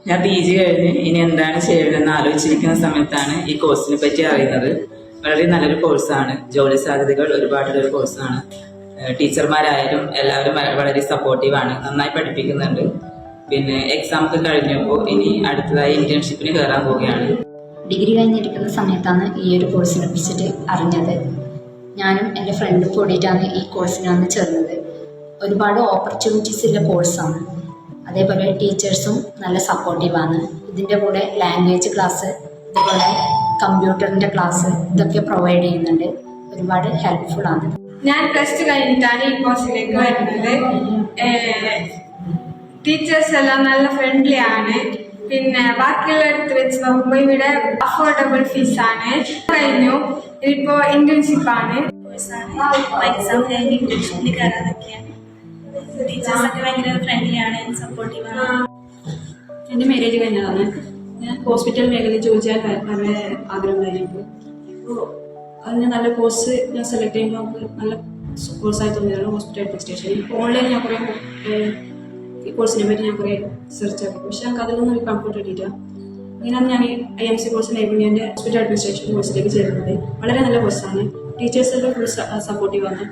ഞാൻ PG കഴിഞ്ഞ് ഇനി എന്താണ് ചെയ്യേണ്ടതെന്ന് ആലോചിച്ചിരിക്കുന്ന സമയത്താണ് ഈ കോഴ്സിനെ പറ്റി അറിയുന്നത്. വളരെ നല്ലൊരു കോഴ്സാണ്, ജോലി സാധ്യതകൾ ഒരുപാടുള്ളൊരു കോഴ്സാണ്. ടീച്ചർമാരായാലും എല്ലാവരും വളരെ സപ്പോർട്ടീവാണ്, നന്നായി പഠിപ്പിക്കുന്നുണ്ട്. പിന്നെ എക്സാം ഒക്കെ കഴിഞ്ഞപ്പോൾ ഇനി അടുത്തതായി ഇന്റേൺഷിപ്പിന് കയറാൻ പോവുകയാണ്. ഡിഗ്രി കഴിഞ്ഞിരിക്കുന്ന സമയത്താണ് ഈ ഒരു കോഴ്സിനെ കുറിച്ചിട്ട് അറിഞ്ഞത്. ഞാനും എൻ്റെ ഫ്രണ്ടും കൂടിയിട്ടാണ് ഈ കോഴ്സിനാണ് ചേർന്നത്. ഒരുപാട് ഓപ്പർച്യൂണിറ്റീസ് ഉള്ള കോഴ്സാണ്. അതേപോലെ ടീച്ചേഴ്സും നല്ല സപ്പോർട്ടീവാണ്. ഇതിൻ്റെ കൂടെ ലാംഗ്വേജ് ക്ലാസ്, അതുപോലെ കമ്പ്യൂട്ടറിൻ്റെ ക്ലാസ് ഇതൊക്കെ പ്രൊവൈഡ് ചെയ്യുന്നുണ്ട്. ഒരുപാട് ഹെൽപ്ഫുൾ ആണ്. ഞാൻ +2 കഴിഞ്ഞിട്ടാണ് ഈ കോഴ്സിലേക്ക് വരുന്നത്. ടീച്ചേഴ്സ് എല്ലാം നല്ല ഫ്രണ്ട്ലി ആണ്. പിന്നെ ബാക്കിയുള്ളടത്ത് വെച്ച് നോക്കുമ്പോൾ ഇവിടെ അഫോർഡബിൾ ഫീസാണ്. കഴിഞ്ഞു ഇപ്പോൾ ഇന്റേൺഷിപ്പാണ്. എക്സാം കഴിഞ്ഞ് ഇന്റേൺഷിപ്പിന് കയറാതൊക്കെയാണ്. ടീച്ചേഴ്സൊക്കെ ഭയങ്കര ഫ്രണ്ട്ലിയാണ്, സപ്പോർട്ടീവാണ്. എൻ്റെ മാരേജ് കഴിഞ്ഞതാണ്. ഞാൻ ഹോസ്പിറ്റൽ മേഖലയിൽ ജോലി ചെയ്യാൻ വളരെ ആഗ്രഹമുണ്ടായിരുന്നു. അപ്പോൾ അതിന് നല്ല കോഴ്സ് ഞാൻ സെലക്ട് ചെയ്യുമ്പോൾ നമുക്ക് നല്ല കോഴ്സായി തോന്നിയതാണ് ഹോസ്പിറ്റൽ അഡ്മിനിസ്ട്രേഷൻ. ഇപ്പോൾ ഓൺലൈനിൽ ഞാൻ കുറേ ഈ കോഴ്സിനെ പറ്റി ഞാൻ കുറേ സെർച്ച് ആക്കി, പക്ഷെ ഞങ്ങൾക്ക് അതിലൊന്നും ഒരു കംഫർട്ട് കിട്ടിയില്ല. അങ്ങനെയാണ് ഞാൻ ഈ IMC കോഴ്സ് നൈപുണ്യൻ്റെ ഹോസ്പിറ്റൽ അഡ്മിനിസ്ട്രേഷൻ കോഴ്സിലേക്ക് ചേരുന്നത്. വളരെ നല്ല കോഴ്സാണ്. ടീച്ചേഴ്സൊക്കെ ഫുൾ സപ്പോർട്ടീവാണ്.